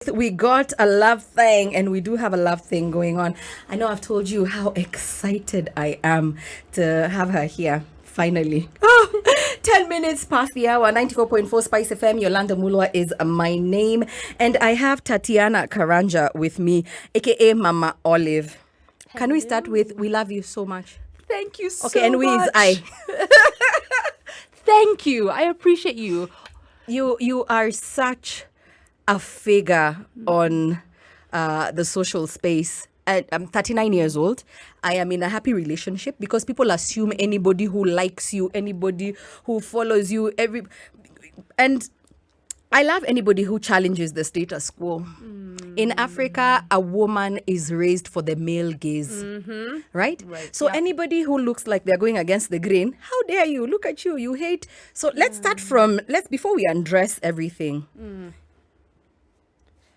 We got a love thing, and we do have a love thing going on. I know I've told you how excited I am to have her here. Finally. 10 minutes past the hour, 94.4 Spice FM. Yolanda Mulwa is my name. And I have Tatiana Karanja with me, aka Mama Olive. Hello. Can we start with, we love you so much? Thank you so much. Okay, and we is I. Thank you. I appreciate you. You are such a figure on the social space. I'm 39 years old. I am in a happy relationship because people assume anybody who likes you, anybody who follows you, and I love anybody who challenges the status quo. In Africa, a woman is raised for the male gaze, right? So anybody who looks like they're going against the grain, how dare you? Look at you, you hate. So let's start from, before we undress everything.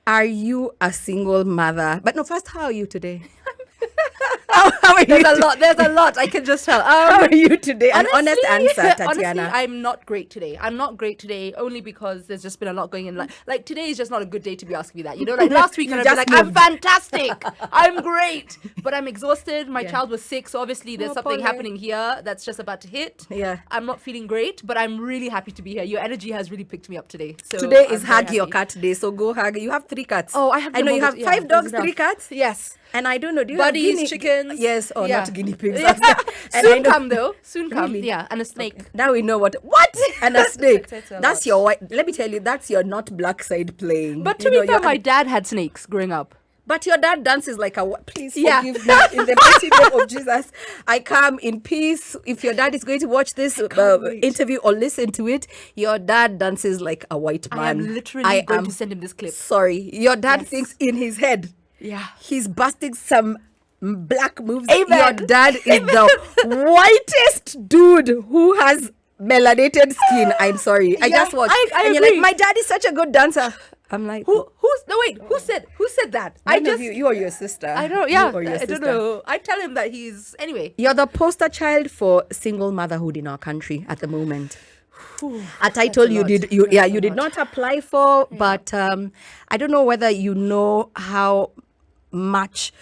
Are you a single mother? But no, first, how are you today? How are you There's a lot. I can just tell. How are you today? An honest answer, Tatiana. Honestly, I'm not great today. I'm not great today only because there's just been a lot going in. Like today is just not a good day to be asking me that. You know, like last week, I'd be like, I'm fantastic. I'm great. But I'm exhausted. My child was sick. So obviously there's something happening here that's just about to hit. Yeah. I'm not feeling great, but I'm really happy to be here. Your energy has really picked me up today. So today is Hug Your Cat Day. So go hug. You have 3 cats. Oh, I have. I know you have 5 dogs, 3 cats. Yes. And I don't know, do you Buddies, have chickens? Yes, or not guinea pigs. Yeah. And Soon come though. Soon come. Really? Yeah, and a snake. Okay. Now we know what and a snake. That's lot. your white. Let me tell you, that's your not black side playing. But to be fair, my dad had snakes growing up. But your dad dances like a. Please forgive me. In the mighty name of Jesus, I come in peace. If your dad is going to watch this interview or listen to it, your dad dances like a white man. I am literally going to send him this clip. Sorry, your dad thinks in his head. Yeah, he's busting some black moves. Amen. Your dad is the whitest dude who has melanated skin. I'm sorry. I just watched. I and agree. You're like, my dad is such a good dancer. I'm like, who said that? You or your sister. I don't. Yeah, you or your I sister. don't know. I tell him that he's anyway. You're the poster child for single motherhood in our country at the moment. A title you did not apply for, but I don't know whether you know how much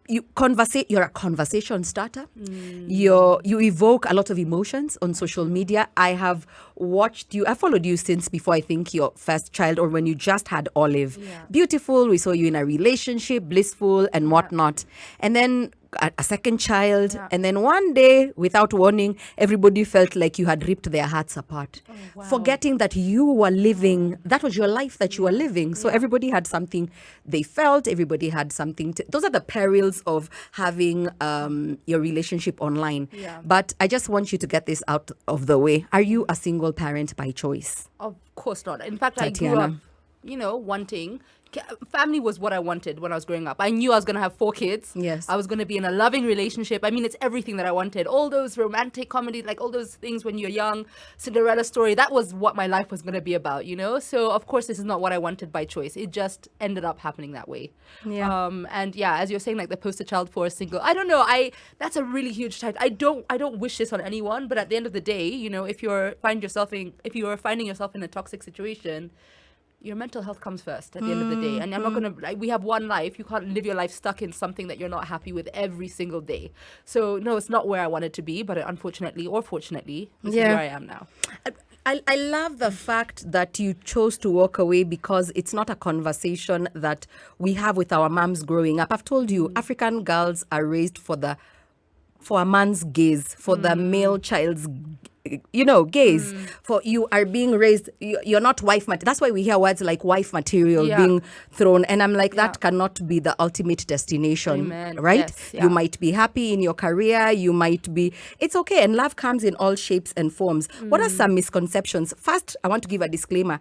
you're a conversation starter. You evoke a lot of emotions on social media. I have watched you. I followed you since before, I think, your first child, or when you just had Olive. Beautiful. We saw you in a relationship, blissful and whatnot. And then a second child, and then one day, without warning, everybody felt like you had ripped their hearts apart, forgetting that you were living, that was your life that you were living. So everybody had something they felt, everybody had something those are the perils of having your relationship online. But I just want you to get this out of the way. Are you a single parent by choice? Of course not. In fact, Tatiana. I grew up, wanting. Family was what I wanted when I was growing up. I knew I was going to have 4 kids. Yes. I was going to be in a loving relationship. I mean, it's everything that I wanted. All those romantic comedy, like all those things when you're young, Cinderella story, that was what my life was going to be about, So, of course, this is not what I wanted by choice. It just ended up happening that way. Yeah. And yeah, as you're saying, like the poster child for a single, I don't know. That's a really huge title. I don't wish this on anyone, but at the end of the day, if you are finding yourself in a toxic situation, your mental health comes first at the end of the day. And I'm not going to, we have one life. You can't live your life stuck in something that you're not happy with every single day. So, no, it's not where I wanted to be, but unfortunately or fortunately, this is where I am now. I love the fact that you chose to walk away because it's not a conversation that we have with our moms growing up. I've told you, African girls are raised for a man's gaze, for the male child's gaze. For you are being raised, you're not wife material. That's why we hear words like wife material being thrown. And I'm like, that cannot be the ultimate destination. Amen. Right? Yes, You might be happy in your career. You might be, it's okay. And love comes in all shapes and forms. What are some misconceptions? First, I want to give a disclaimer.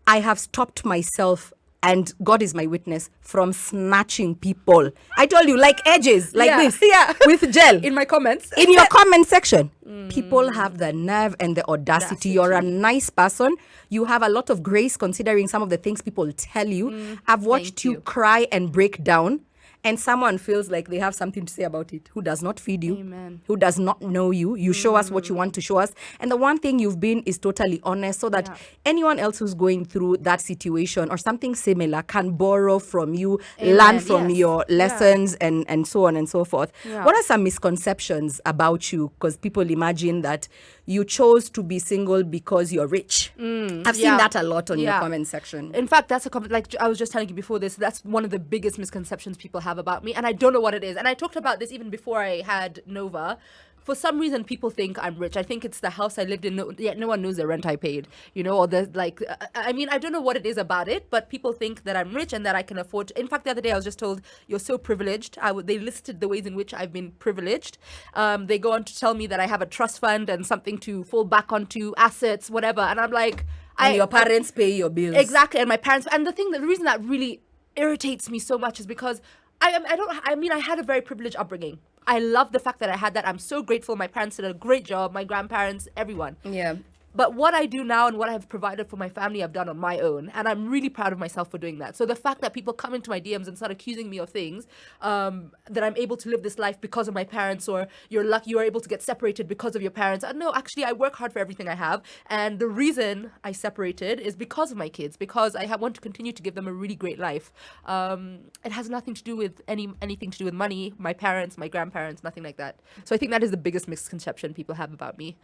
I have stopped myself, and God is my witness, from snatching people. I told you, like edges, like this, with gel. In my comments. In your comment section. People have the nerve and the audacity. You're a nice person. You have a lot of grace considering some of the things people tell you. I've watched you cry and break down. and someone feels like they have something to say about it, who does not feed you, Amen. who does not know you, you show us what you want to show us. And the one thing you've been is totally honest, so that anyone else who's going through that situation or something similar can borrow from you, learn from your lessons, and so on and so forth. What are some misconceptions about you? Because people imagine that you chose to be single because you're rich. I've seen that a lot on your comment section. In fact, that's a comment, like I was just telling you before this, that's one of the biggest misconceptions people have about me, and I don't know what it is. And I talked about this even before I had Nova. For some reason, people think I'm rich. I think it's the house I lived in. No one knows the rent I paid, or the, like, I mean, I don't know what it is about it, but people think that I'm rich and that I can afford. In fact, the other day, I was just told, you're so privileged. They listed the ways in which I've been privileged. They go on to tell me that I have a trust fund and something to fall back onto, assets, whatever. And I'm like... And your parents pay your bills. Exactly. And my parents... And the reason that really irritates me so much is because I had a very privileged upbringing. I love the fact that I had that. I'm so grateful. My parents did a great job. My grandparents, everyone. Yeah. But what I do now and what I've provided for my family, I've done on my own. And I'm really proud of myself for doing that. So the fact that people come into my DMs and start accusing me of things, that I'm able to live this life because of my parents, or you're lucky you are able to get separated because of your parents. No, actually, I work hard for everything I have. And the reason I separated is because of my kids, because I want to continue to give them a really great life. It has nothing to do with anything to do with money, my parents, my grandparents, nothing like that. So I think that is the biggest misconception people have about me.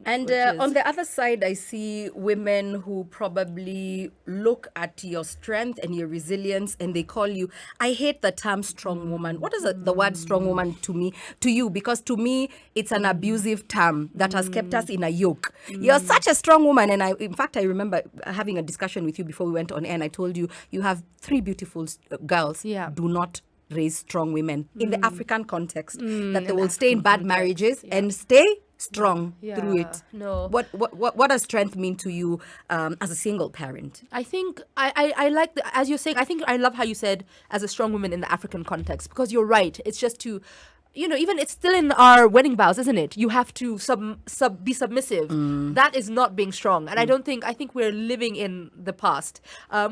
And on the other side, I see women who probably look at your strength and your resilience and they call you, I hate the term strong woman. What is the word strong woman to you? Because to me, it's an abusive term that has kept us in a yoke. You're such a strong woman. And in fact, I remember having a discussion with you before we went on air, and I told you, you have 3 beautiful girls. Yeah. Do not raise strong women in the African context, that they will stay in bad marriages and stay strong through it. No. What does strength mean to you as a single parent? I think I like as you're saying, I think I love how you said as a strong woman in the African context, because you're right. It's just to, even it's still in our wedding vows, isn't it? You have to be submissive. That is not being strong. And I think we're living in the past.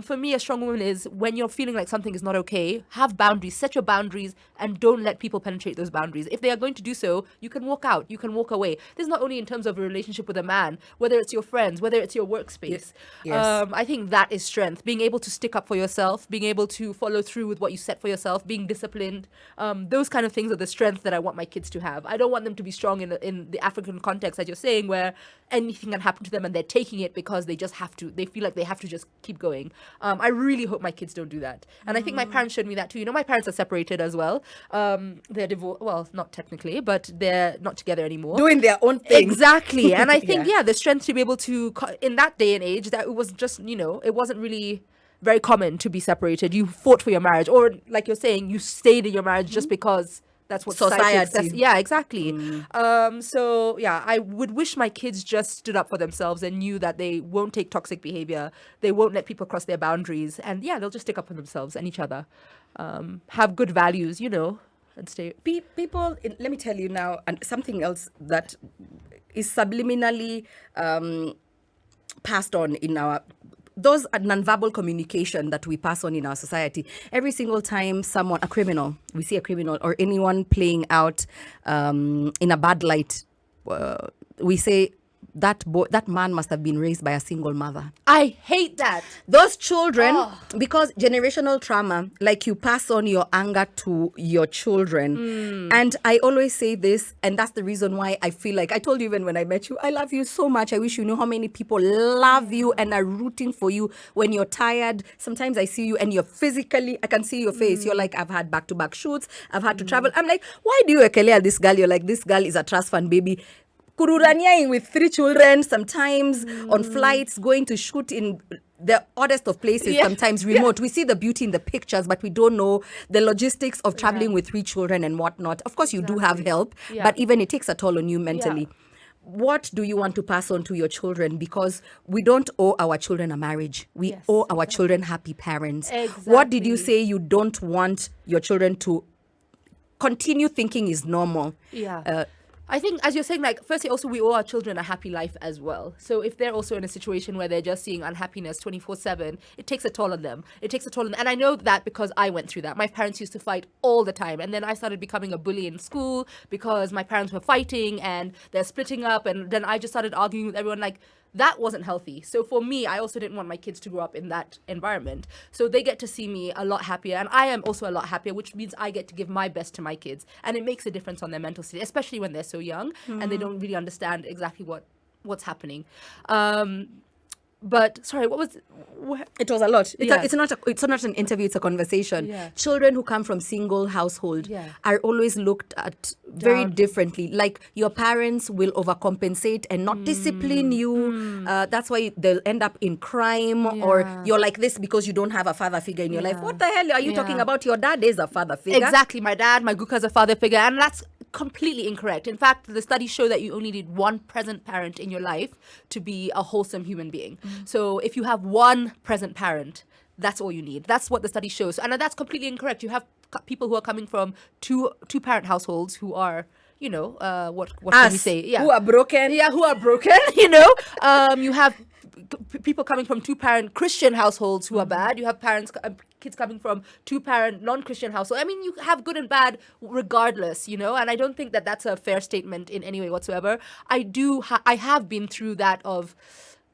For me, a strong woman is when you're feeling like something is not okay, have boundaries, set your boundaries, and don't let people penetrate those boundaries. If they are going to do so, you can walk out, you can walk away. This is not only in terms of a relationship with a man, whether it's your friends, whether it's your workspace. Yes. I think that is strength. Being able to stick up for yourself, being able to follow through with what you set for yourself, being disciplined. Those kind of things are the strength that I want my kids to have. I don't want them to be strong in the African context, as you're saying, where anything can happen to them and they're taking it because they just have to. They feel like they have to just keep going. I really hope my kids don't do that. And I think my parents showed me that too. My parents are separated as well. They're divorced. Well, not technically, but they're not together anymore. Doing their own thing. Exactly. And I think, the strength to be able to, in that day and age, that it was just, it wasn't really very common to be separated. You fought for your marriage, or like you're saying, you stayed in your marriage just because that's what society. Yeah, exactly. I would wish my kids just stood up for themselves and knew that they won't take toxic behavior. They won't let people cross their boundaries. And they'll just stick up for themselves and each other. Have good values, and stay. People, let me tell you now, and something else that is subliminally passed on in our... Those are nonverbal communication that we pass on in our society. Every single time we see a criminal or anyone playing out in a bad light, we say, that man must have been raised by a single mother. I hate that. Those children, because generational trauma, like you pass on your anger to your children. And I always say this, and that's the reason why I feel like, I told you even when I met you, I love you so much. I wish you knew how many people love you and are rooting for you when you're tired. Sometimes I see you and you're physically, I can see your face. You're like, I've had back-to-back shoots. I've had to travel. I'm like, why do you ekelea this girl? You're like, this girl is a trust fund baby. Kururaniaing with 3 children, sometimes on flights, going to shoot in the oddest of places, sometimes remote. We see the beauty in the pictures, but we don't know the logistics of traveling with 3 children and whatnot. Of course, you do have help, but even it takes a toll on you mentally. What do you want to pass on to your children? Because we don't owe our children a marriage. We owe our children happy parents. Exactly. What did you say you don't want your children to continue thinking is normal? I think, as you're saying, like, firstly, also, we owe our children a happy life as well. So if they're also in a situation where they're just seeing unhappiness 24/7, it takes a toll on them. It takes a toll on them. And I know that because I went through that. My parents used to fight all the time. And then I started becoming a bully in school because my parents were fighting and they're splitting up. And then I just started arguing with everyone. Like, that wasn't healthy. So for me, I also didn't want my kids to grow up in that environment. So they get to see me a lot happier, and I am also a lot happier, which means I get to give my best to my kids. And it makes a difference on their mental state, especially when they're so young and they don't really understand exactly what's happening. But sorry, what was? It was a lot. It's not an interview. It's a conversation. Yeah. Children who come from single household Yeah. are always looked at very Down. differently. Like, your parents will overcompensate and not discipline you. That's why they'll end up in crime, or you're like this because you don't have a father figure in your life. What the hell are you talking about? Your dad is a father figure. Exactly. My dad, my Guka is a father figure, and that's completely incorrect. In fact, the studies show that you only need one present parent in your life to be a wholesome human being. So if you have one present parent, that's all you need. That's what the study shows. And that's completely incorrect. You have people who are coming from two parent households who are, you know, what can we say? Yeah. Who are broken. Yeah, who are broken, you know. You have people coming from two-parent Christian households who are bad. You have kids coming from two-parent non-Christian households. I mean, you have good and bad regardless, you know. And I don't think that that's a fair statement in any way whatsoever. I have been through that of,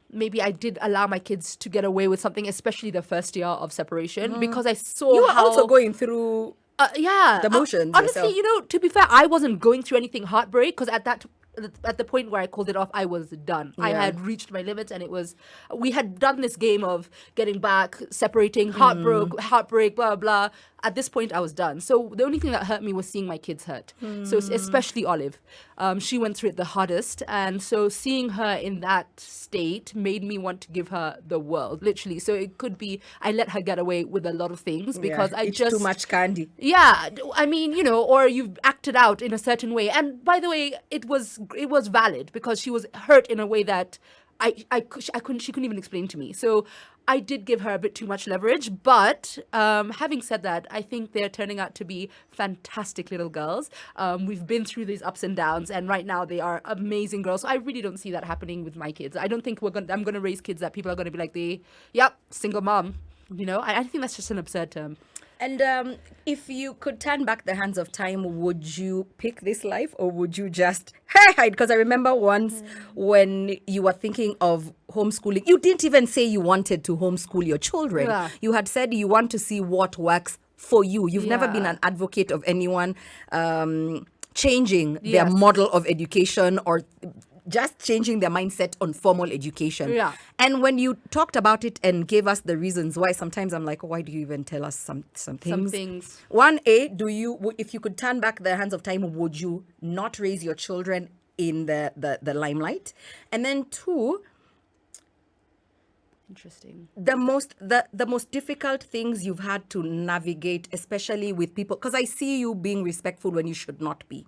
maybe I did allow my kids to get away with something, especially the first year of separation, because I saw You were how also going through the motions honestly, yourself. you know, to be fair, I wasn't going through anything heartbreak, because at the point where I called it off, I was done. I had reached my limits, and we had done this game of getting back, separating, heartbreak, blah, blah. At this point, I was done. So the only thing that hurt me was seeing my kids hurt. So especially Olive. She went through it the hardest. And so seeing her in that state made me want to give her the world, literally. So it could be I let her get away with a lot of things because I it's just... too much candy. Yeah, I mean, you know, or you've acted out in a certain way. And by the way, it was valid because she was hurt in a way that she couldn't even explain to me. So I did give her a bit too much leverage. But having said that, I think they're turning out to be fantastic little girls. We've been through these ups and downs, and right now they are amazing girls. So I really don't see that happening with my kids. I don't think I'm going to raise kids that people are going to be like, single mom. You know, I think that's just an absurd term. And if you could turn back the hands of time, would you pick this life, or would you just hide? Because I remember once when you were thinking of homeschooling, you didn't even say you wanted to homeschool your children. Yeah. You had said you want to see what works for you. You've never been an advocate of anyone changing their model of education or just changing their mindset on formal education. Yeah. And when you talked about it and gave us the reasons why, sometimes I'm like, why do you even tell us some things? Some things. 1A, if you could turn back the hands of time, would you not raise your children in the limelight? And then 2, interesting. the most difficult things you've had to navigate, especially with people, because I see you being respectful when you should not be.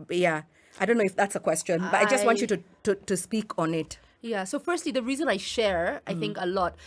Yeah. I don't know if that's a question, but I just want you to speak on it. Yeah. So firstly, the reason I share, I think a lot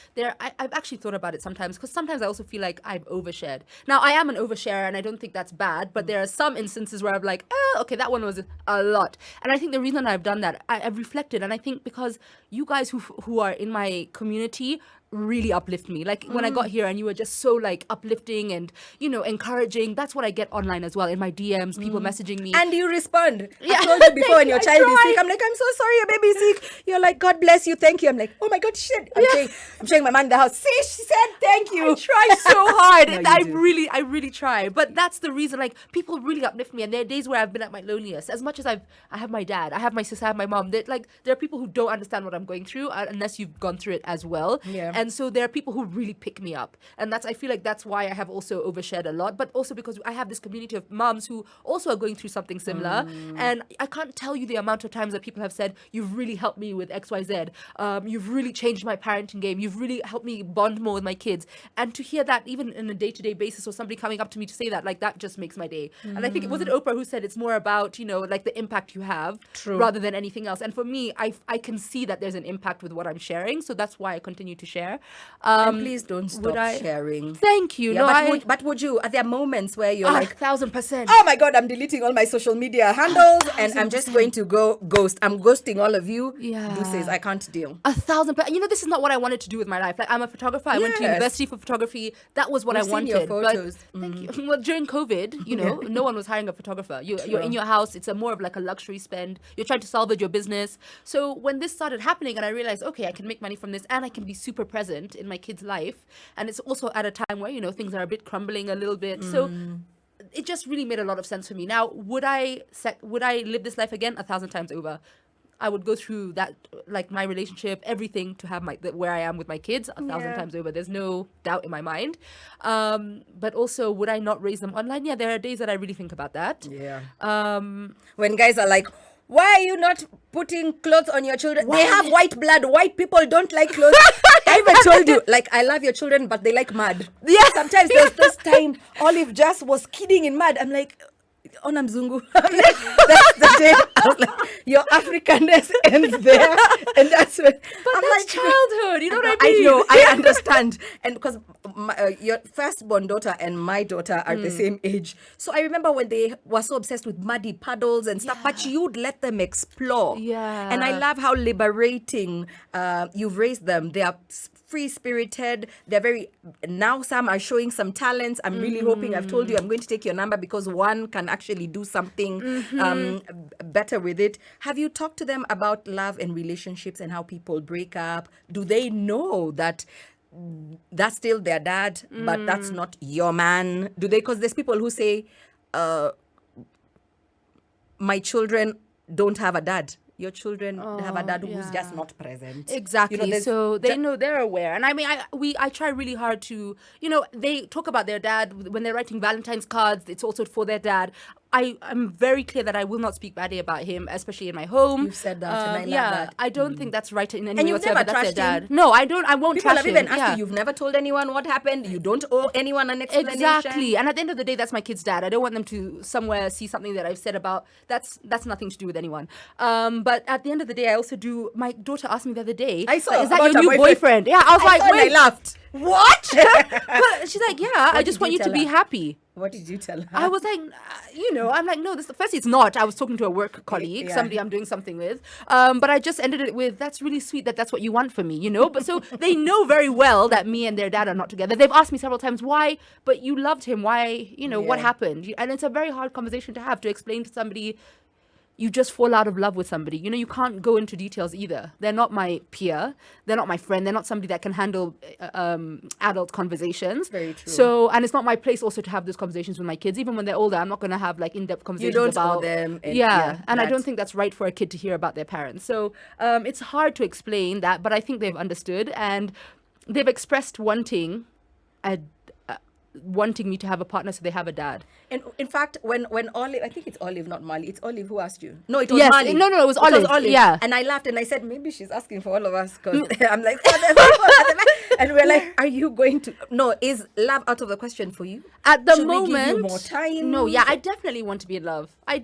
I've actually thought about it sometimes, because sometimes I also feel like I've overshared. Now, I am an oversharer, and I don't think that's bad, but there are some instances where I'm like, okay, that one was a lot. And I think the reason I've done that, I've reflected, and I think because you guys who are in my community really uplift me. Like when I got here and you were just so like uplifting and, you know, encouraging. That's what I get online as well, in my DMs, people messaging me. And you respond. Yeah. I told you before when your child is try. sick, I'm like, I'm so sorry your baby's sick. You're like, God bless you, thank you. I'm like, oh my God, shit. I'm showing my man in the house. See, she said thank you. I try so hard. No, And I really try. But that's the reason, like, people really uplift me. And there are days where I've been at my loneliest. As much as I have my dad, I have my sister, I have my mom. There are people who don't understand what I'm going through unless you've gone through it as well. Yeah. And so there are people who really pick me up. And I feel like that's why I have also overshared a lot. But also because I have this community of moms who also are going through something similar. And I can't tell you the amount of times that people have said, you've really helped me with XYZ. You've really changed my parenting game. You've really helped me bond more with my kids. And to hear that even in a day-to-day basis, or somebody coming up to me to say that, like, that just makes my day. And I think, was it Oprah who said it's more about, you know, like the impact you have rather than anything else. And for me, I can see that there's an impact with what I'm sharing. So that's why I continue to share. share. And please don't stop would I- sharing. Thank you. Yeah, No, but would you? Are there moments where you're like, 1,000%. oh my God, I'm deleting all my social media handles and I'm just going to go ghost. I'm ghosting all of you. Yeah. Deuces, I can't deal. 1,000%. You know, this is not what I wanted to do with my life. Like, I'm a photographer. I went to Yes. university for photography. That was what We've I seen wanted. your photos. But thank you. Well, during COVID, you know, no one was hiring a photographer. You're in your house. It's more of like a luxury spend. You're trying to salvage your business. So when this started happening and I realized, okay, I can make money from this and I can be super present in my kid's life. And it's also at a time where, you know, things are a bit crumbling a little bit. So it just really made a lot of sense for me. Now, would I live this life again? 1,000 times over. I would go through that, like my relationship, everything to have where I am with my kids 1,000 times over. There's no doubt in my mind. But also, would I not raise them online? Yeah, there are days that I really think about that. Yeah. When guys are like, why are you not putting clothes on your children? They have white blood. White people don't like clothes. I even told you, like, I love your children, but they like mud. Yeah. Sometimes there's this time Olive just was kidding in mud. I'm like, Ona Mzungu. I'm like, that's the day. I was like, your Africanness ends there. And that's when. But that's childhood. You know what I I mean? know, I understand. And because your firstborn daughter and my daughter are the same age. So I remember when they were so obsessed with muddy puddles and stuff, but you'd let them explore. Yeah. And I love how liberating you've raised them. They are free-spirited. They're very, now some are showing some talents. I'm really hoping, I've told you, I'm going to take your number because one can actually do something better with it. Have you talked to them about love and relationships and how people break up? Do they know that that's still their dad, but that's not your man? Do they? Because there's people who say, my children don't have a dad. Your children have a dad who's just not present. Exactly. You know, so they know, they're aware. And I mean, I try really hard to, you know, they talk about their dad when they're writing Valentine's cards. It's also for their dad. I'm very clear that I will not speak badly about him, especially in my home. You've said that, and I love that. I don't think that's right in any And way you've whatsoever. never That's their trashed him? dad. No, I don't. I won't People trash have him. even asked you, you've never told anyone what happened. You don't owe anyone an explanation. Exactly. And at the end of the day, that's my kid's dad. I don't want them to somewhere see something that I've said about. That's nothing to do with anyone. But at the end of the day, I also do. My daughter asked me the other day, I saw is that about your her new boyfriend. boyfriend? Yeah, I was like, saw and wait. I laughed. What? But she's like, yeah, I just did want you you to tell be her? happy. What did you tell her? I was like, I'm like, no, first it's not. I was talking to a work colleague, Yeah. somebody I'm doing something with. But I just ended it with, that's really sweet that's what you want from me, you know? But so they know very well that me and their dad are not together. They've asked me several times, why? But you loved him. Why? You know, what Yeah. happened? And it's a very hard conversation to have, to explain to somebody. You just fall out of love with somebody. You know, you can't go into details either. They're not my peer. They're not my friend. They're not somebody that can handle adult conversations. Very true. So, and it's not my place also to have those conversations with my kids. Even when they're older, I'm not going to have like in-depth conversations don't about owe them. And, and I that- don't think that's right for a kid to hear about their parents. So it's hard to explain that, but I think they've understood and they've expressed wanting me to have a partner so they have a dad. And in fact, when Olive, I think it's Olive, not Mali. It's Olive who asked you. No, it was Yes, Mali. no, it was Olive. Yeah. And I laughed and I said, maybe she's asking for all of us because I'm like, and we're like, are you going to? No, is love out of the question for you? At the Should we give you moment, more time? No, yeah, I definitely want to be in love. I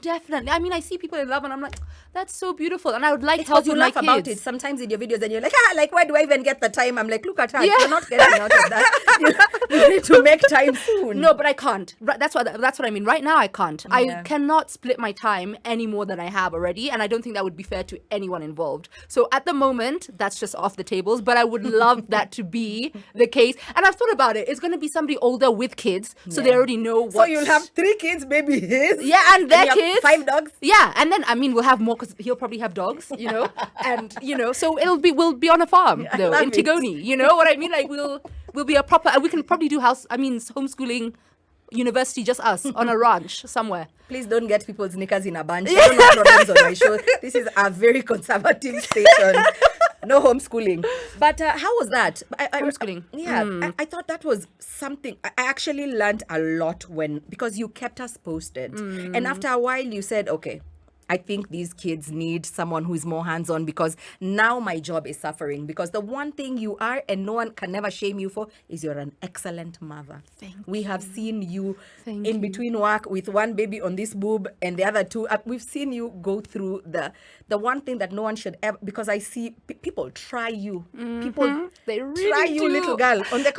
mean, I see people in love and I'm like, that's so beautiful. And I would like help Because you with my laugh about kids. it sometimes in your videos and you're like, like, why do I even get the time? I'm like, look at her. Yeah. You're not getting out of that. You need to make time soon. No, but I can't. That's what I mean. Right now, I can't. I cannot split my time any more than I have already, and I don't think that would be fair to anyone involved. So at the moment, that's just off the tables. But I would love that to be the case. And I've thought about it. It's going to be somebody older with kids, so they already know what. So you'll have 3 kids, maybe his. Yeah, and their you have kids. 5 dogs. Yeah, and then I mean we'll have more because he'll probably have dogs, you know, and you know, so we'll be on a farm I though love in it. Tigoni. You know what I mean? Like we'll be a proper. We can probably do homeschooling. University, just us on a ranch somewhere. Please don't get people's knickers in a bunch. I don't want problems on my show. This is a very conservative station. No homeschooling. But how was that? Homeschooling. I thought that was something. I actually learned a lot because you kept us posted. And after a while, you said, okay, I think these kids need someone who is more hands-on, because now my job is suffering, because the one thing you are, and no one can never shame you for, is you're an excellent mother. We have seen you in between work with one baby on this boob and the other two. We've seen you go through the one thing that no one should ever, because I see people try you. People They really try you, do. little girl, on the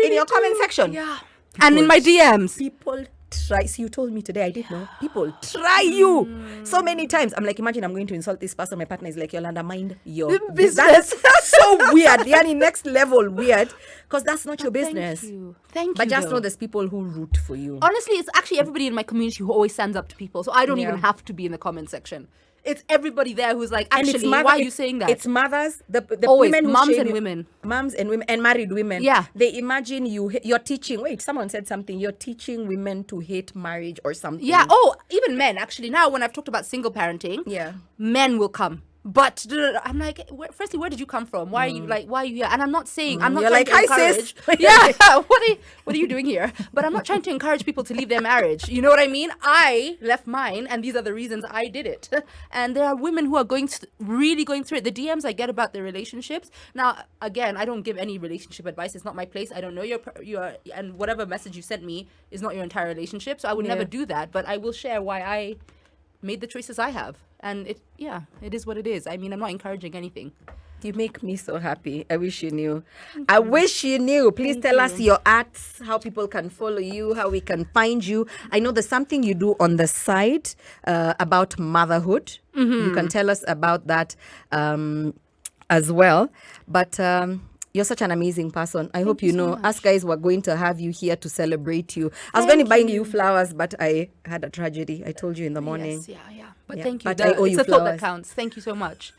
in your comment section. Yeah. And in my DMs. People try. See, you told me today, I didn't know. People try you so many times. I'm like, imagine I'm going to insult this person. My partner is like, Yolanda, mind your business. That's so weird. Yani, next level weird. Because that's not your business. Thank you. But just though. know there's people who root for you. Honestly, it's actually everybody in my community who always stands up to people. So I don't even have to be in the comment section. It's everybody there who's like, actually, why are you saying that? It's mothers, the always, women who moms shame and you, women. moms and women and married women. Yeah. They imagine you're teaching. Wait, someone said something. You're teaching women to hate marriage or something. Yeah. Oh, even men, actually. Now, when I've talked about single parenting, men will come. But I'm like, firstly, where did you come from? Why are you why are you here? And I'm not saying, I'm not You're trying like, to hi, encourage. sis. Yeah, what are you doing here? But I'm not trying to encourage people to leave their marriage. You know what I mean? I left mine, and these are the reasons I did it. And there are women who are really going through it. The DMs I get about their relationships. Now, again, I don't give any relationship advice. It's not my place. I don't know your and whatever message you sent me is not your entire relationship. So I would never do that. But I will share why I made the choices I have. And it is what it is. I mean, I'm not encouraging anything. You make me so happy. I wish you knew. I wish you knew. Please tell us your arts, how people can follow you, how we can find you. I know there's something you do on the side about motherhood. You can tell us about that as well. But you're such an amazing person. I hope you know. Us guys were going to have you here to celebrate you. I was going to buy you flowers, but I had a tragedy. I told you in the morning. Yes, But thank you. But I owe you it's a thought flowers. that counts. Thank you so much.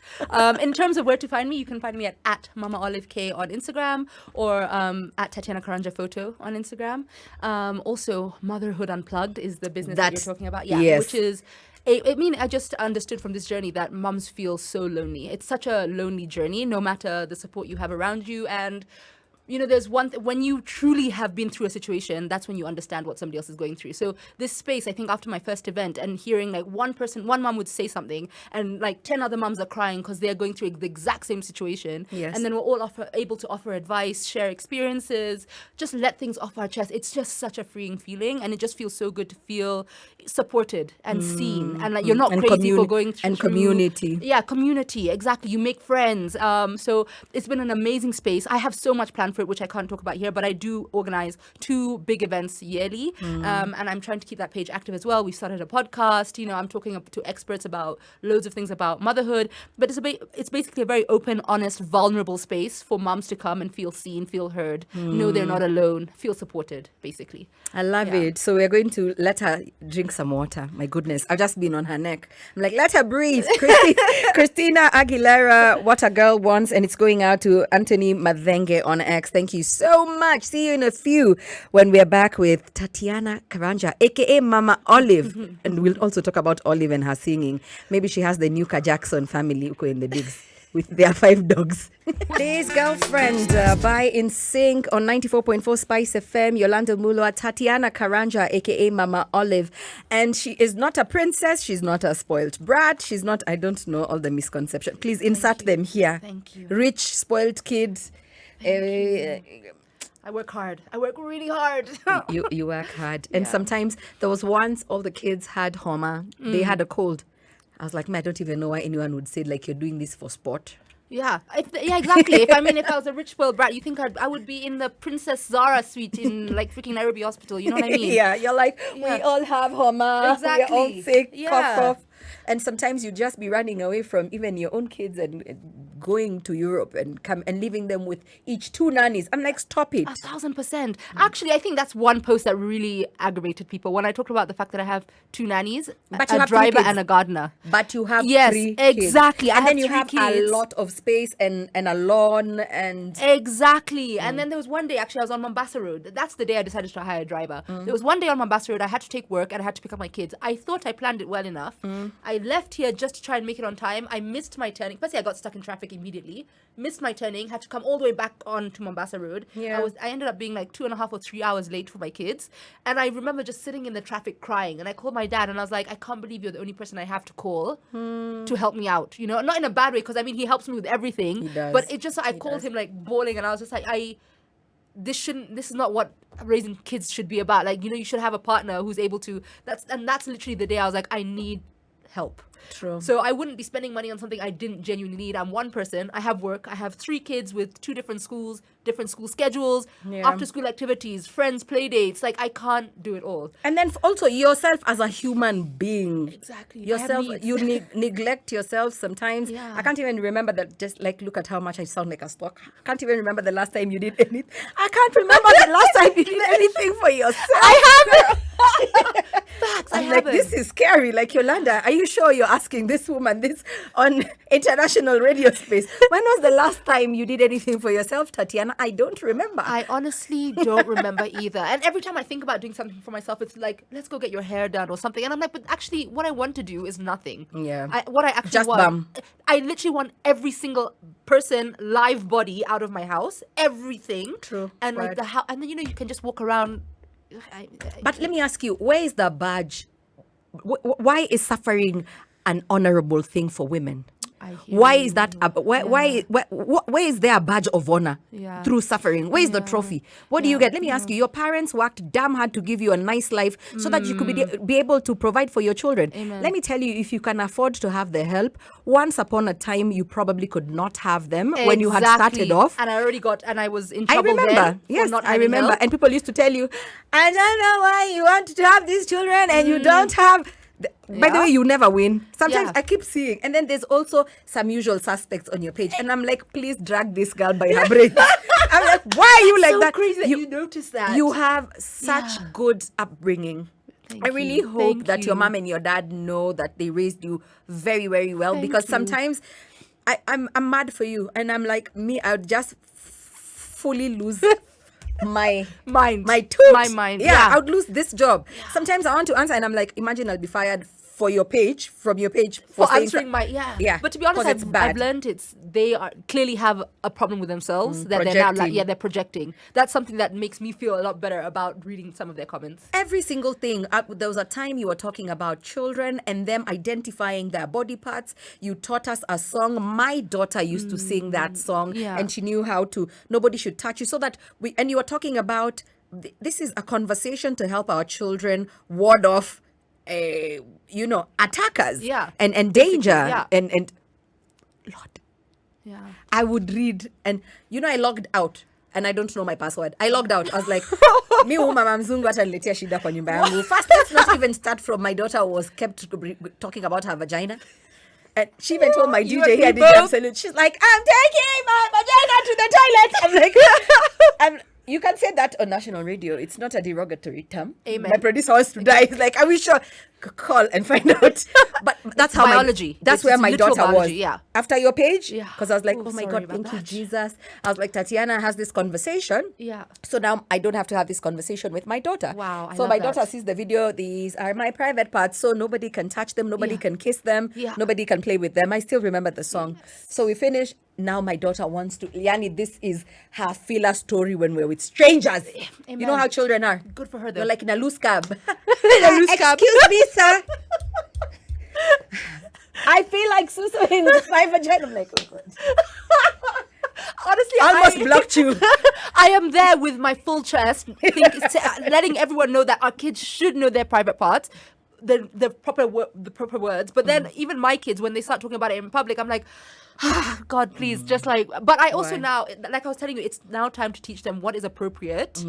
In terms of where to find me, you can find me at Mama Olive K on Instagram, or at Tatiana Karanja Photo on Instagram. Also, Motherhood Unplugged is the business that you're talking about. Yeah, yes. Which is... I just understood from this journey that mums feel so lonely. It's such a lonely journey, no matter the support you have around you. And, you know, there's when you truly have been through a situation, that's when you understand what somebody else is going through. So this space, I think after my first event and hearing like one mom would say something and like 10 other mums are crying because they're going through the exact same situation. Yes. And then we're all able to offer advice, share experiences, just let things off our chest. It's just such a freeing feeling. And it just feels so good to feel supported and seen. And like you're not crazy for going through. And community. Yeah, community. Exactly. You make friends. So it's been an amazing space. I have so much planned for it, which I can't talk about here, but I do organize 2 big events yearly. And I'm trying to keep that page active as well. We started a podcast. You know, I'm talking to experts about loads of things about motherhood, but it's basically a very open, honest, vulnerable space for moms to come and feel seen, feel heard, know they're not alone, feel supported, basically. I love it. So we're going to let her drink some water. My goodness, I've just been on her neck. I'm like, let her breathe. Christina Aguilera, What a Girl Wants, and it's going out to Anthony Madenge on X. Thank you so much. See you in a few when we're back with Tatiana Karanja, aka Mama Olive. And we'll also talk about Olive and her singing. Maybe she has the Nuka Jackson family in the digs with their 5 dogs. Today's girlfriend by In Sync on 94.4 Spice FM, Yolanda Mulwa, Tatiana Karanja, aka Mama Olive. And she is not a princess, she's not a spoiled brat, she's not, I don't know all the misconceptions. Please insert them here. Thank you. Rich, spoiled kid. I work hard. I work really hard. You work hard. And sometimes there was once all the kids had homa. They had a cold. I was like, man, I don't even know why anyone would say like you're doing this for sport. Yeah, exactly. If I was a rich spoiled brat, you think I would be in the Princess Zara suite in like freaking Nairobi Hospital. You know what I mean? Yeah, you're like, we all have homa. Exactly. We're all sick. Yeah. Cough. And sometimes you just be running away from even your own kids and going to Europe and leaving them with each 2 nannies. I'm like, stop it. 1,000%. Actually, I think that's one post that really aggravated people when I talked about the fact that I have 2 nannies, But you a have 3 driver kids. and a gardener. But you have 3 kids. Exactly. And then you 3 have kids. a lot of space and a lawn and... Exactly. And then there was one day, actually, I was on Mombasa Road. That's the day I decided to hire a driver. There was one day on Mombasa Road, I had to take work and I had to pick up my kids. I thought I planned it well enough. I left here just to try and make it on time. I missed my turning. Firstly, I got stuck in traffic immediately. Missed my turning, had to come all the way back on to Mombasa Road. Yeah. I ended up being like 2.5 or 3 hours late for my kids. And I remember just sitting in the traffic crying. And I called my dad and I was like, I can't believe you're the only person I have to call to help me out. You know, not in a bad way, because I mean, he helps me with everything. He does. But it just, I called him like bawling, and I was just like, this is not what raising kids should be about. Like, you know, you should have a partner who's able to, that's literally the day I was like, I need help. True. So I wouldn't be spending money on something I didn't genuinely need. I'm one person. I have work. I have 3 kids with 2 different schools, different school schedules, after school activities, friends, play dates. Like, I can't do it all. And then also yourself as a human being. Exactly. Yourself, you neglect yourself sometimes. Yeah. I can't even remember that. Just like, look at how much I sound like a stock. I can't even remember the last time you did anything. I can't remember the last time you did anything for yourself. I haven't. Facts. I'm like, this is scary. Like, Yolanda, are you sure you're asking this woman this on international radio space? When was the last time you did anything for yourself, Tatiana? I don't remember. I honestly don't remember either. And every time I think about doing something for myself, it's like, let's go get your hair done or something. And I'm like, but actually, what I want to do is nothing. Yeah. What I actually Just want, bum. I literally want every single person, live body out of my house, everything. True. And like Right. the house, and then, you know, you can just walk around. But let me ask you, where is the badge? Why is suffering an honorable thing for women? Why is that? Where is there a badge of honor through suffering? Where is the trophy? What do you get? Let me ask you. Your parents worked damn hard to give you a nice life so that you could be able to provide for your children. Amen. Let me tell you, if you can afford to have the help, once upon a time you probably could not have them when you had started off. And I was in I trouble remember. then for Yes, not I having remember. help. And people used to tell you, I don't know why you want to have these children and you don't have. By the way, you never win. Sometimes I keep seeing. And then there's also some usual suspects on your page. And I'm like, please drag this girl by her braids. I'm like, why are you like so that? crazy that you noticed that. You have such good upbringing. Thank I really you. hope Thank that your you. mom and your dad know that they raised you very, very well. Because sometimes I'm mad for you. And I'm like, I would just fully lose my mind. My toot. My mind. Yeah, I would lose this job. Sometimes I want to answer and I'm like, imagine I'll be fired from your page for saying answering my yeah. But to be honest, 'Cause it's bad. I've learned they are clearly have a problem with themselves that projecting. they're projecting. That's something that makes me feel a lot better about reading some of their comments. Every single thing. There was a time you were talking about children and them identifying their body parts. You taught us a song. My daughter used to sing that song, and she knew how to. Nobody should touch you. So that and you were talking about this is a conversation to help our children ward off, attackers. And danger. And Lord. Yeah. I would read and I logged out. And I don't know my password. I logged out. I was like, mi mama mzungu hata niletea shida kwa nyumba yangu. First, let's not even start from my daughter was kept talking about her vagina. And she even told my DJ here, DJ Absolute, she's like, I'm taking my vagina to the toilet. I'm like, you can say that on national radio. It's not a derogatory term. Amen. My producer wants to die. He's like, are we sure? Call and find out. But that's how biology. That's where my literal daughter biology, was. Yeah. After your page? Yeah. Because I was like, oh my sorry God, about thank you, that. Jesus. I was like, Tatiana has this conversation. Yeah. So now I don't have to have this conversation with my daughter. Wow, I So love my that. daughter sees the video. These are my private parts. So nobody can touch them. Nobody can kiss them. Yeah. Nobody can play with them. I still remember the song. So we finished. Now my daughter wants to. Yani, this is her filler story when we're with strangers. Amen. You know how children are. Good for her though. You're like in a loose cab. loose cab. Excuse me, sir. I feel like Susu in my vagina. I'm like, oh God. Honestly, I almost blocked you. I am there with my full chest, letting everyone know that our kids should know their private parts, the proper words. But then even my kids, when they start talking about it in public, I'm like, God, please, just like. But I also now, like I was telling you, it's now time to teach them what is appropriate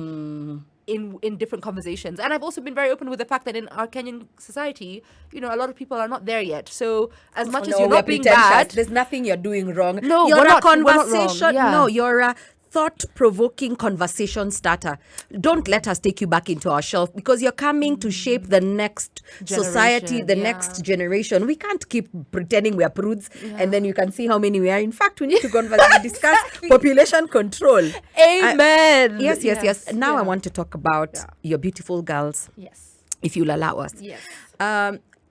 in different conversations. And I've also been very open with the fact that in our Kenyan society, a lot of people are not there yet. So as much as you're not being bad, there's nothing you're doing wrong. No, you're we're a not wrong. conversation. Yeah. No, you're a thought-provoking conversation starter. Don't let us take you back into our shelf because you're coming to shape the next society, the next generation. We can't keep pretending we're prudes and then you can see how many we are. In fact, we need to discuss population control. Amen. Yes. Now I want to talk about your beautiful girls. Yes. If you'll allow us. Yes.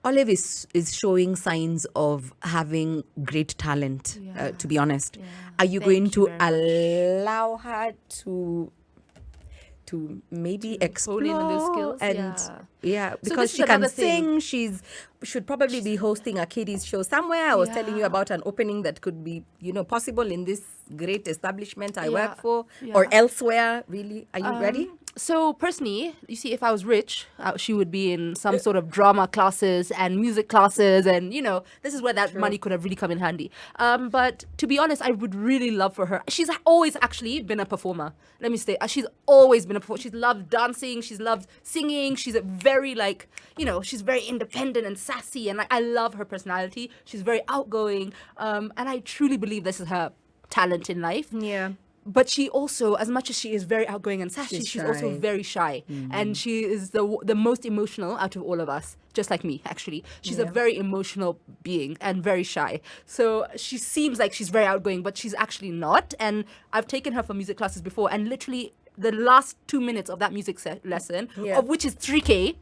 Olive is showing signs of having great talent, to be honest. Yeah. Are you Thank going you to very allow her to maybe explore hone in on those skills? and So because this is she can another thing. sing, should probably be hosting a kiddies show somewhere. I was telling you Yeah. about an opening that could be possible in this great establishment I Yeah. work for Yeah. or elsewhere. Really, are you ready? So personally, you see, if I was rich, she would be in some sort of drama classes and music classes, and this is where that money could have really come in handy. But to be honest, I would really love for her. She's always actually been a performer. Let me say, she's always been a performer. She's loved dancing. She's loved singing. She's a very she's very independent and sassy, and I love her personality. She's very outgoing, and I truly believe this is her talent in life. Yeah. But she also, as much as she is very outgoing and sassy, She's she's also shy. very shy. And she is the most emotional out of all of us, just like me, actually. She's a very emotional being and very shy. So she seems like she's very outgoing, but she's actually not. And I've taken her for music classes before, and literally the last 2 minutes of that music lesson, of which is 3K,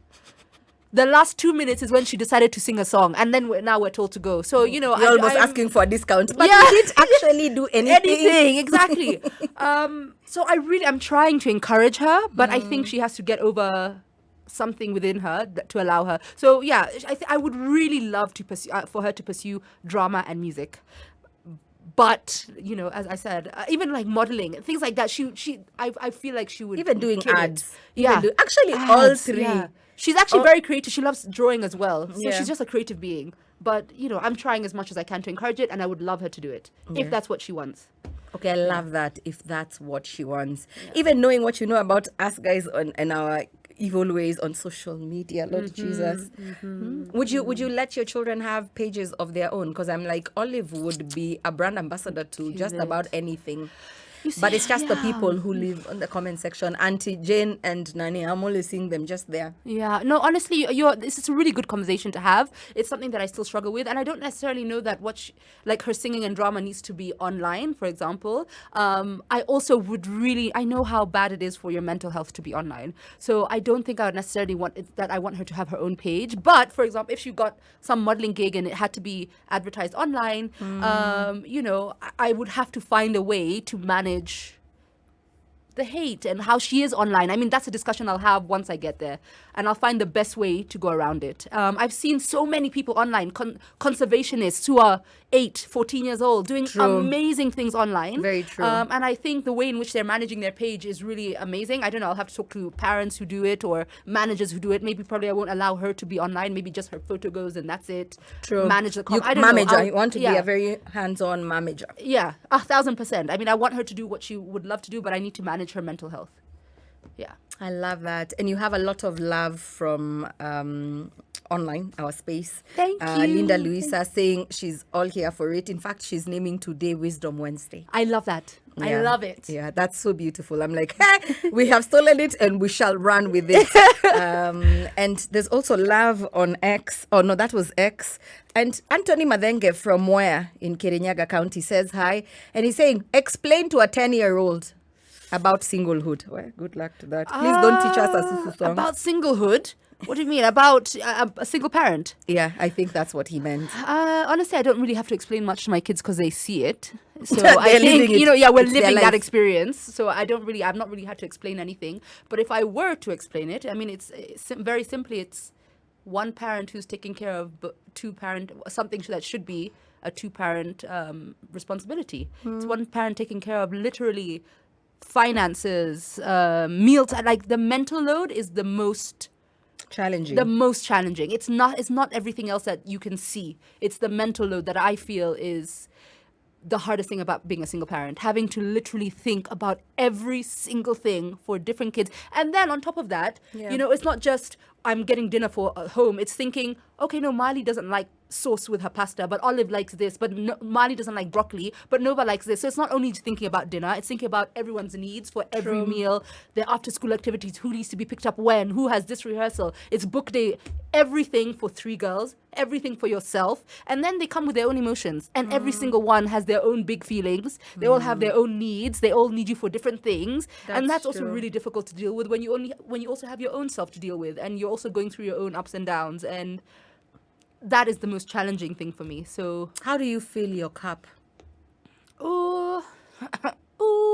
the last 2 minutes is when she decided to sing a song, and then now we're told to go. So You're almost asking for a discount, but Yeah. you didn't actually do anything. exactly. So I'm trying to encourage her, but I think she has to get over something within her to allow her. So yeah, I would really love to pursue for her to pursue drama and music. But as I said, even like modeling, things like that, I feel like she would Even doing kill it. ads. Yeah, Actually, all Ads, three. yeah. She's actually very creative. She loves drawing as well. So Yeah. she's just a creative being. But I'm trying as much as I can to encourage it, and I would love her to do it if that's what she wants. Okay, I love that. If that's what she wants, even knowing what you know about us guys and our evil ways on social media, Lord Jesus. Would you let your children have pages of their own? Because I'm like, Olive would be a brand ambassador to just about anything. But it's just the people who live on the comment section. Auntie Jane and Nani, I'm only seeing them just there. Yeah, no, honestly, this is a really good conversation to have. It's something that I still struggle with, and I don't necessarily know that her singing and drama needs to be online, for example. I also I know how bad it is for your mental health to be online. So I don't think I would necessarily I want her to have her own page. But for example, if she got some modeling gig and it had to be advertised online, I would have to find a way to manage the hate and how she is online. I mean, that's a discussion I'll have once I get there, and I'll find the best way to go around it. I've seen so many people online, conservationists who are 8, 14 years old, doing amazing things online. Very true. And I think the way in which they're managing their page is really amazing. I don't know, I'll have to talk to parents who do it or managers who do it. Probably I won't allow her to be online. Maybe just her photo goes and that's it. True. Manage the I don't know. You want to be a very hands-on manager. Yeah, 1,000%. I mean, I want her to do what she would love to do, but I need to manage her mental health. Yeah. I love that. And you have a lot of love from online, our space. Thank you. Linda Luisa saying she's all here for it. In fact, she's naming today Wisdom Wednesday. I love that. I love it. Yeah, that's so beautiful. I'm like, hey, we have stolen it and we shall run with it. And there's also love on X. Oh, no, that was X. And Anthony Madenge from where in Kirinyaga County says hi. And he's saying, explain to a 10-year-old about singlehood. Well, good luck to that. Please don't teach us a Susu song. About singlehood? What do you mean? About a single parent? Yeah, I think that's what he meant. Honestly, I don't really have to explain much to my kids because they see it. So They're I think, living it. we're It's their living life. that experience. So I've not really had to explain anything. But if I were to explain it, I mean, it's very simply, it's one parent who's taking care of two-parent, something that should be a two-parent responsibility. It's one parent taking care of literally finances, meals. Like the mental load is the most Challenging. It's not everything else that you can see. It's the mental load that I feel is the hardest thing about being a single parent, having to literally think about every single thing for different kids. And then on top of that, it's not just I'm getting dinner for home. It's thinking, okay, no, Marley doesn't like sauce with her pasta, but Olive likes this, but Marley doesn't like broccoli, but Nova likes this. So it's not only thinking about dinner, it's thinking about everyone's needs for every meal, their after school activities, who needs to be picked up when, who has this rehearsal, it's book day, everything for 3 girls, everything for yourself. And then they come with their own emotions, and every single one has their own big feelings. They all have their own needs. They all need you for different things. And that's also really difficult to deal with when you also have your own self to deal with, and you're also going through your own ups and downs. And that is the most challenging thing for me. So, How do you fill your cup? oh,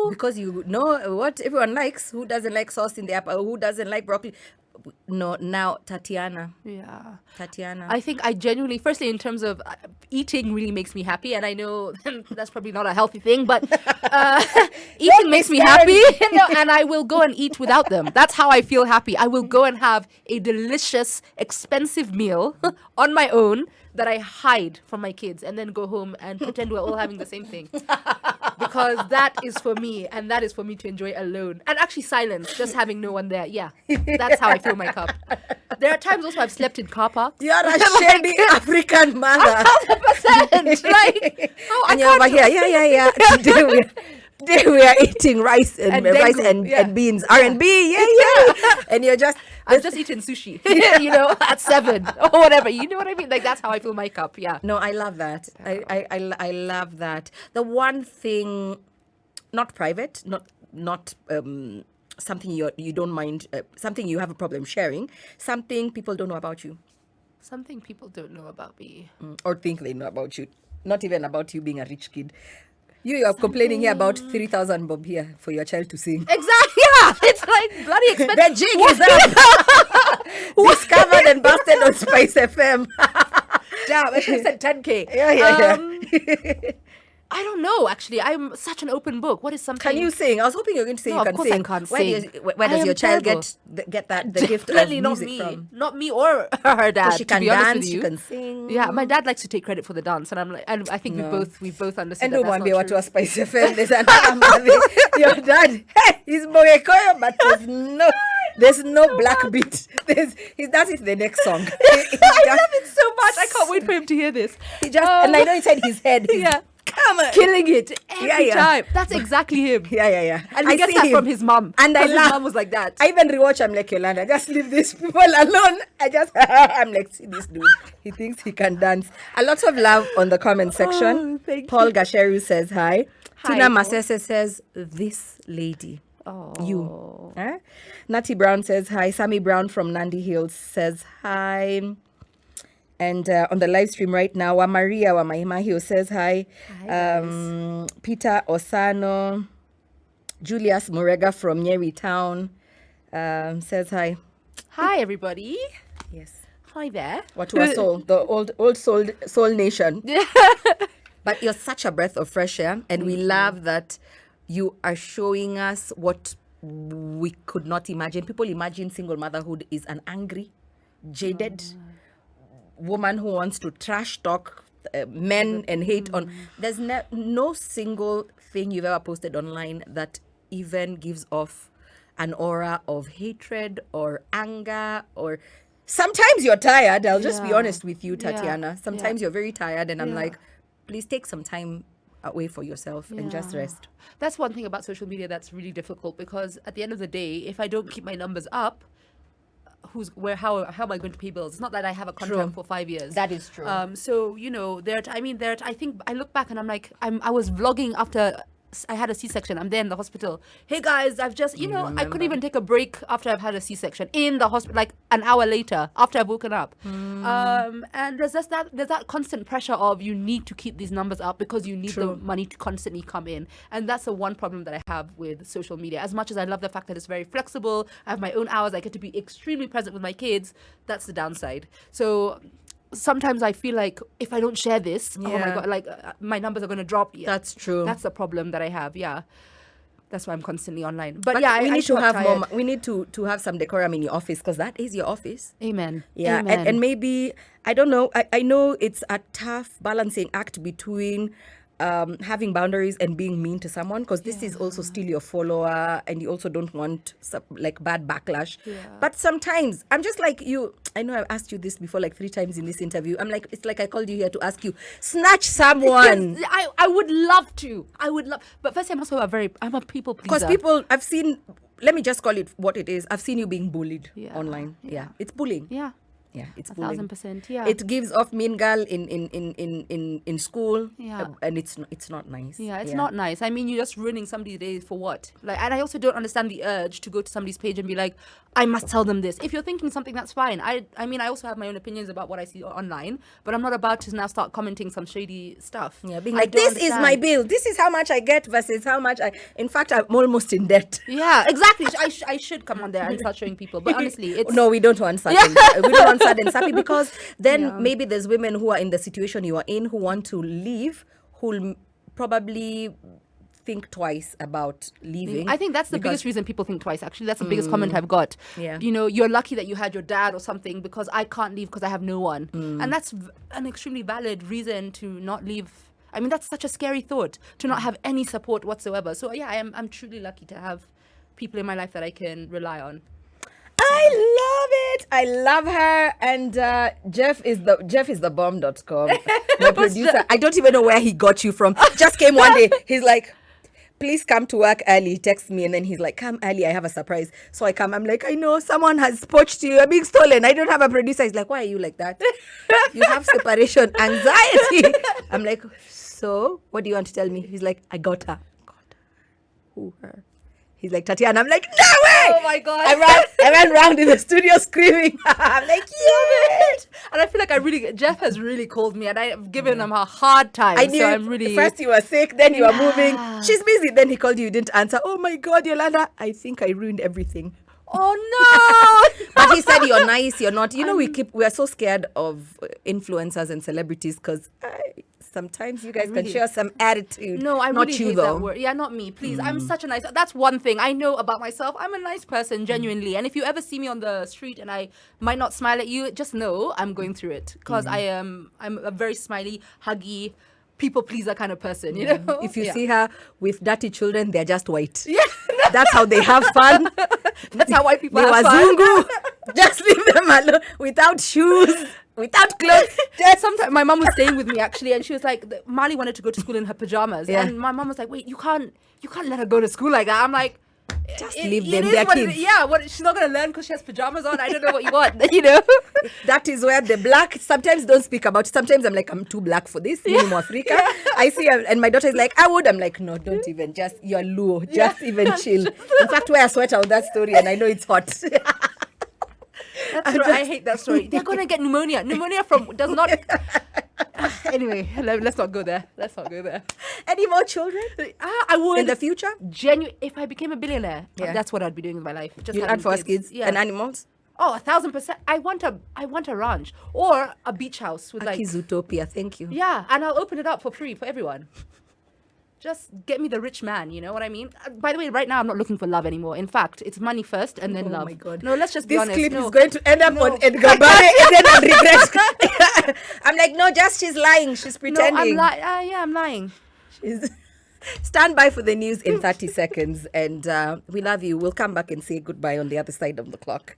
Because you know what everyone likes. Who doesn't like sauce in the apple? Who doesn't like broccoli? No, now Tatiana. I think I genuinely, firstly, in terms of eating really makes me happy. And I know that's probably not a healthy thing, but eating makes me happy. And I will go and eat without them. That's how I feel happy. I will go and have a delicious, expensive meal on my own that I hide from my kids and then go home and pretend we're all having the same thing. Because that is for me, and that is for me to enjoy alone. And actually silence, just having no one there. Yeah, that's how I fill my cup. There are times also I've slept in car parks. You're a shady African mother. 1,000%. Like, And you're over here. Yeah. Today we are eating rice and dengu, and beans. R&B, yeah. And you're just... I'm just eating sushi, at 7 or whatever. You know what I mean? Like, that's how I fill my cup. Yeah. No, I love that. I love that. The one thing, not private, not something you don't mind, something you have a problem sharing, something people don't know about you. Something people don't know about me. Or think they know about you. Not even about you being a rich kid. You are complaining here about 3,000 bob here for your child to sing. Exactly. Yeah. It's like bloody expensive. The jig is up. Discovered and busted on SpiceFM. Damn, I should have said 10K. Yeah. I don't know, actually. I'm such an open book. What is something... Can you sing? I was hoping you were going to say No, you of can course sing. I can't Where sing. Where does I your am child terrible. get the gift of Definitely not music me. from? Not me or her dad. She to can be honest dance, with she you. can sing. Yeah, my dad likes to take credit for the dance, and I'm like, and I think we both understand And that don't that's want not to true. a Spice FM. There's another movie. Your dad, hey, he's Mogekoyo, but there's no black beat. That is the next song. I love it so much. I can't wait for him to hear this. And I know inside his head, he's come on, killing it every time. That's exactly him. Yeah. And he gets that from his mom. And I his laugh. mom was like that. I even rewatch. I'm like, Yolanda, just leave these people alone. I'm like, see this dude. He thinks he can dance. A lot of love on the comment section. Thank Paul you. Gasheru says hi. Hi, Tina Paul. Masese says, this lady. Oh. You. Natty Brown says hi. Sammy Brown from Nandi Hills says hi. And on the live stream right now, Maria Wamahimahio says hi. Peter Osano, Julius Murega from Nyeri Town says hi. Hi, everybody. Yes. Hi there. Watu Soul, the old soul nation. But you're such a breath of fresh air, and we love that you are showing us what we could not imagine. People imagine single motherhood is an angry, jaded woman who wants to trash talk men and hate on. There's no single thing you've ever posted online that even gives off an aura of hatred or anger. Or sometimes you're tired. I'll just be honest with you, Tatiana. Sometimes you're very tired, and I'm like, please take some time away for yourself and just rest. That's one thing about social media that's really difficult, because at the end of the day, if I don't keep my numbers up, how am I going to pay bills? It's not that I have a contract for 5 years. That is true. So I think I look back and I'm like, I was vlogging after I had a C-section. I'm there in the hospital. Hey guys, I've just, I couldn't even take a break after I've had a C-section in the hospital, like an hour later after I've woken up. And there's that constant pressure of you need to keep these numbers up because you need the money to constantly come in. And that's the one problem that I have with social media. As much as I love the fact that it's very flexible, I have my own hours, I get to be extremely present with my kids, that's the downside. So sometimes I feel like if I don't share this, oh my God, like my numbers are going to drop. That's true. That's the problem that I have. Yeah. That's why I'm constantly online. But we need to have tired. more. We need to have some decorum in your office, because that is your office. Amen. Yeah. Amen. And maybe, I don't know. I know it's a tough balancing act between having boundaries and being mean to someone, because this is also still your follower, and you also don't want like bad backlash. But sometimes I'm just like you. I know I've asked you this before like 3 times in this interview. I'm like, it's like I called you here to ask you, snatch someone. Yes, I would love to. But first, I'm a people pleaser. Because people, I've seen, let me just call it what it is. I've seen you being bullied online. Yeah. It's bullying. Yeah. Yeah, it's bullying. 1,000%. Yeah. It gives off mean girl in school. Yeah. And it's not nice. Yeah, it's not nice. I mean, you're just ruining somebody's day for what? Like, and I also don't understand the urge to go to somebody's page and be like, I must tell them this. If you're thinking something, that's fine. I mean, I also have my own opinions about what I see online, but I'm not about to now start commenting some shady stuff. Yeah, being like, this is my bill. This is how much I get versus how much I. In fact, I'm almost in debt. Yeah, exactly. I should come on there and start showing people. But honestly, it's no, we don't want certain. We don't want certain sappy because then maybe there's women who are in the situation you are in who want to leave, who'll probably think twice about leaving. I think that's the biggest reason people think twice. Actually, that's the biggest comment I've got. Yeah. You know, you're lucky that you had your dad or something because I can't leave because I have no one. And that's an extremely valid reason to not leave. I mean, that's such a scary thought to not have any support whatsoever. So yeah, I'm truly lucky to have people in my life that I can rely on. I love it. I love her. And Jeff is the bomb.com. My producer. I don't even know where he got you from. Just came one day. He's like, please come to work early. He texts me and then he's like, come early. I have a surprise. So I come. I'm like, I know someone has poached you. I'm being stolen. I don't have a producer. He's like, why are you like that? You have separation anxiety. I'm like, so what do you want to tell me? He's like, I got her. Who her? He's like, Tatiana. I'm like, no way! Oh my God. I ran around in the studio screaming. I'm like, yes! And I feel like Jeff has really called me and I've given him a hard time. I knew. So I'm really... First you were sick, then you were moving. She's busy. Then he called you, you didn't answer. Oh my God, Yolanda, I think I ruined everything. Oh no! But he said you're nice, you're not. You know, we are so scared of influencers and celebrities because sometimes you guys can share some attitude. No, I not really you hate though. that word. Yeah, not me. Please, I'm such a nice... That's one thing I know about myself. I'm a nice person, genuinely. And if you ever see me on the street and I might not smile at you, just know I'm going through it. Because I'm a very smiley, huggy, people pleaser kind of person, you know? If you see her with dirty children, they're just white. Yeah. That's how they have fun. That's how white people they have fun. Zungu. Just leave them alone. Without shoes, without clothes. Sometimes my mom was staying with me actually, and she was like, Mali wanted to go to school in her pajamas, and my mom was like, wait, you can't let her go to school like that. I'm like, just leave them, they're kids. She's not gonna learn because she has pajamas on. I don't know what you want, you know. That is where the black sometimes don't speak about it. Sometimes I'm like, I'm too black for this. Minimo Africa. I see, and my daughter is like, I'm like, no, don't even. Just you're low. Just even chill. In fact, wear a sweater on that story, and I know it's hot. I hate that story. They're gonna get pneumonia. Pneumonia does not. Anyway, let's not go there. Any more children? I would in the future. If I became a billionaire, that's what I'd be doing with my life. Just you add for us kids and animals. Oh, 1,000%. I want a ranch or a beach house with like Utopia. Thank you. Yeah, and I'll open it up for free for everyone. Just get me the rich man, you know what I mean? By the way, right now I'm not looking for love anymore. In fact, it's money first and then love. Oh my God. No, let's just be honest. This clip is going to end up on Edgar Barre and then on regret. I'm like, no, she's lying. She's pretending. No, I'm lying. Stand by for the news in 30 seconds. And we love you. We'll come back and say goodbye on the other side of the clock.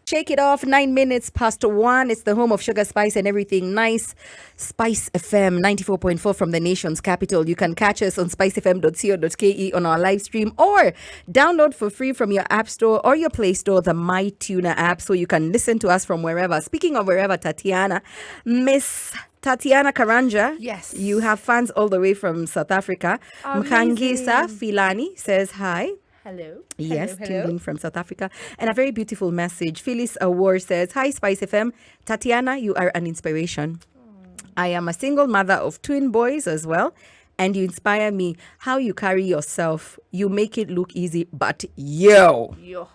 Shake it off, 9 minutes past 1. It's the home of sugar, spice, and everything nice. SpiceFM 94.4 from the nation's capital. You can catch us on spicefm.co.ke on our live stream or download for free from your app store or your Play Store the MyTuner app so you can listen to us from wherever. Speaking of wherever, Tatiana, Miss Tatiana Karanja. Yes. You have fans all the way from South Africa. Mkangisa Filani says hi. Hello. Yes, tuned in from South Africa. And a very beautiful message. Phyllis Awar says, hi, Spice FM. Tatiana, you are an inspiration. I am a single mother of twin boys as well. And you inspire me how you carry yourself. You make it look easy, but yo. Yeah.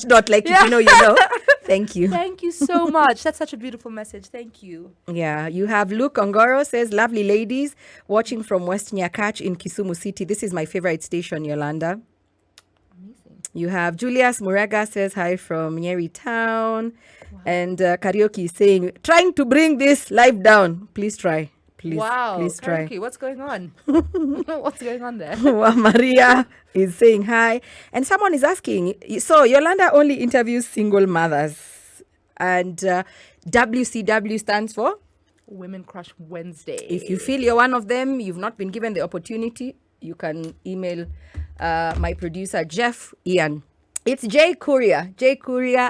Dot. Like, you know. Thank you. Thank you so much. That's such a beautiful message. Thank you. Yeah. You have Luke Ongoro says, lovely ladies, watching from West Nyakach in Kisumu City. This is my favorite station, Yolanda. You have Julius Murega says hi from Nyeri Town. Wow. And Karaoke is saying, trying to bring this live down. Please try. Please try. Karaoke, what's going on? What's going on there? Well, Maria is saying hi. And someone is asking, so Yolanda only interviews single mothers. And WCW stands for? Women Crush Wednesday. If you feel you're one of them, you've not been given the opportunity, you can email my producer, Jeff Ian It's J Courier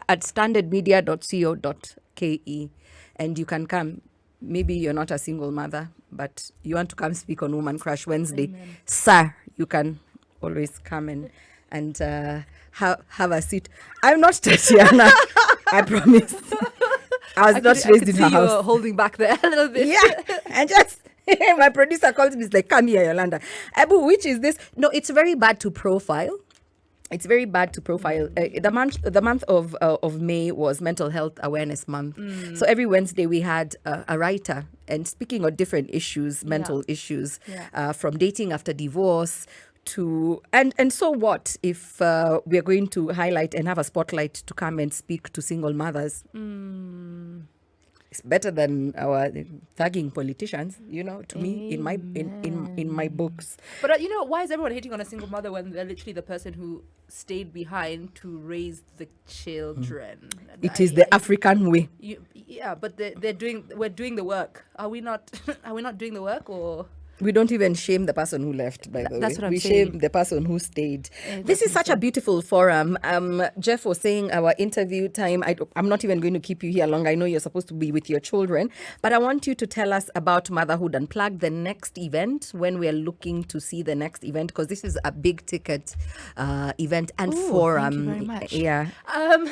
at standardmedia.co.ke. And you can come. Maybe you're not a single mother, but you want to come speak on Woman Crush Wednesday. Amen. Sir, you can always come and have a seat. I'm not Tatiana. I promise. I was not raised in her house. You're holding back there a little bit. Yeah, and just my producer calls me. He's like, "Come here, Yolanda." Abu, which is this? No, it's very bad to profile. It's very bad to profile. The month of May was Mental Health Awareness Month. So every Wednesday we had a writer and speaking on different issues, mental issues, from dating after divorce to and so what if we are going to highlight and have a spotlight to come and speak to single mothers. It's better than our thugging politicians, to me, in my books. But why is everyone hating on a single mother when they're literally the person who stayed behind to raise the children? It is the African way. But we're doing the work. Are we not? Are we not doing the work, or? We don't even shame the person who left, by the way. That's what I'm we saying. shame the person who stayed. This is such a beautiful forum. Jeff was saying our interview time, I'm not even going to keep you here long. I know you're supposed to be with your children, but I want you to tell us about Motherhood Unplugged, the next event, when we are looking to see the next event, because this is a big ticket event and forum. Thank you very much. Yeah.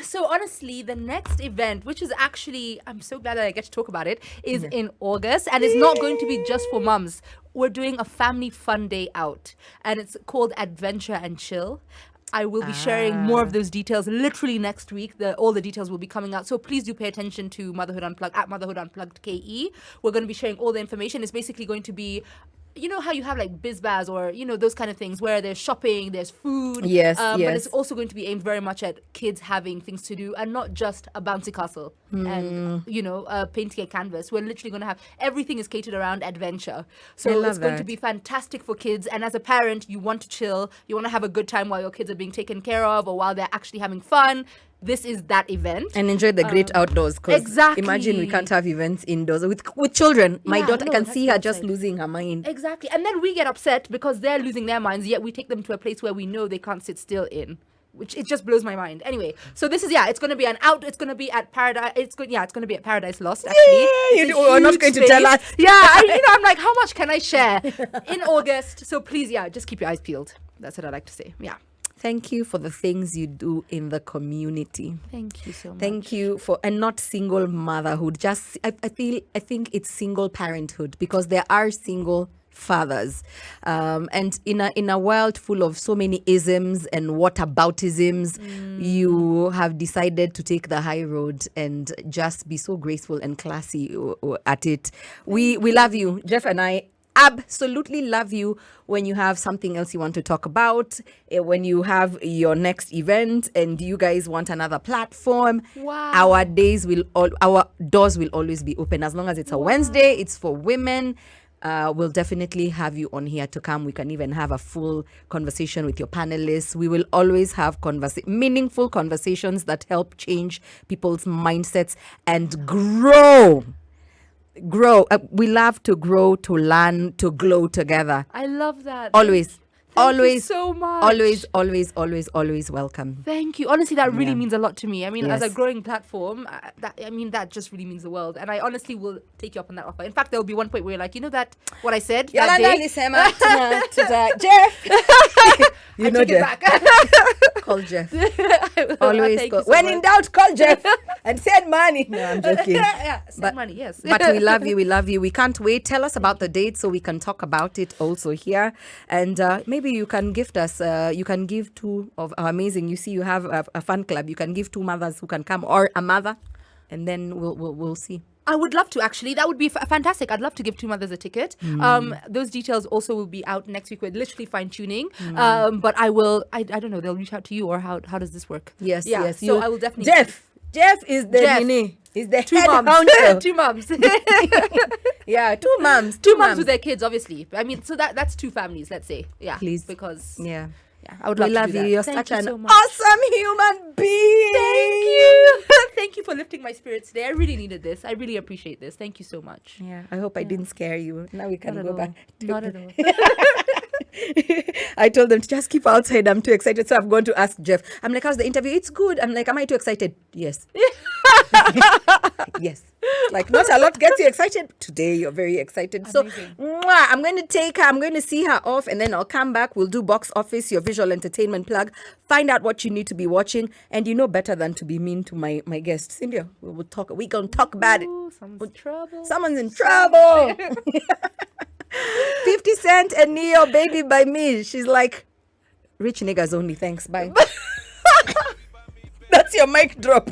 So honestly, the next event, which is actually, I'm so glad that I get to talk about it, is in August, and it's not going to be just for mums. We're doing a family fun day out, and it's called Adventure and Chill. I will be sharing more of those details literally next week. All the details will be coming out. So please do pay attention to Motherhood Unplugged at Motherhood Unplugged KE. We're going to be sharing all the information. It's basically going to be, you know how you have like BizBaz or, those kind of things where there's shopping, there's food. Yes, But it's also going to be aimed very much at kids having things to do and not just a bouncy castle and, painting a canvas. We're literally going to have, everything is catered around adventure. So it's going to be fantastic for kids. And as a parent, you want to chill. You want to have a good time while your kids are being taken care of or while they're actually having fun. This is that event. And enjoy the great outdoors. Exactly. Imagine we can't have events indoors with children. My daughter, I can see her just losing her mind. Exactly. And then we get upset because they're losing their minds, yet we take them to a place where we know they can't sit still in. Which it just blows my mind. Anyway, so this is it's going to be it's going to be at Paradise. It's going to be at Paradise Lost. Actually, you're not going to tell us. Yeah, I'm like, how much can I share in August? So please, just keep your eyes peeled. That's what I like to say. Yeah. Thank you for the things you do in the community. Thank you so much. Thank you and not single motherhood. Just I think it's single parenthood, because there are single fathers, and in a world full of so many isms and whataboutisms, you have decided to take the high road and just be so graceful and classy at it. We love you, Jeff and I. Absolutely love you when you have something else you want to talk about, when you have your next event and you guys want another platform. Wow. Our doors will always be open as long as it's a Wednesday. It's for women. We'll definitely have you on here to come. We can even have a full conversation with your panelists. We will always have meaningful conversations that help change people's mindsets and grow. We love to grow, to learn, to glow together. I love that. Always. Thank you so much. Always welcome. Thank you. Honestly, that really means a lot to me. I mean, as a growing platform, that just really means the world. And I honestly will take you up on that offer. In fact, there will be one point where you're like, that what I said that day? Jeff. I take it back. Call Jeff. Always call. When in doubt, call Jeff and send money. No, I'm joking. Send money, yes. But we love you. We love you. We can't wait. Tell us about the date so we can talk about it also here. And maybe you can gift us. You can give two of our amazing. You see, you have a fan club. You can give two mothers who can come, or a mother, and then we'll see. I would love to, actually. That would be fantastic. I'd love to give two mothers a ticket. Those details also will be out next week. We're literally fine-tuning. But I will, I don't know, they'll reach out to you, or how does this work? Yes. So I will definitely... Jeff is the Nini. He's the two head moms. honcho. Two moms. Yeah, two moms. Two moms with their kids, obviously. I mean, so that's two families, let's say. Yeah. Please. Because... Yeah. I would love to do that. You're Thank such you an so much. awesome human being. Thank you. Thank you for lifting my spirits today. I really needed this. I really appreciate this. Thank you so much. Yeah, I hope I didn't scare you. Now we can go back. Not at all. I told them to just keep outside. I'm too excited. So I've gone to ask Jeff. I'm like, how's the interview? It's good. I'm like, am I too excited? Yes. Yes. Like, not a lot gets you excited. Today, you're very excited. Amazing. So, I'm going to take her. I'm going to see her off. And then I'll come back. We'll do box office, your visual entertainment plug. Find out what you need to be watching. And you know better than to be mean to my guests. India, we will talk. We're going to talk about it. Ooh, someone's in trouble. Someone's in trouble. 50 Cent and Neo, Baby by Me. She's like, rich niggas only. Thanks. Bye. That's your mic drop.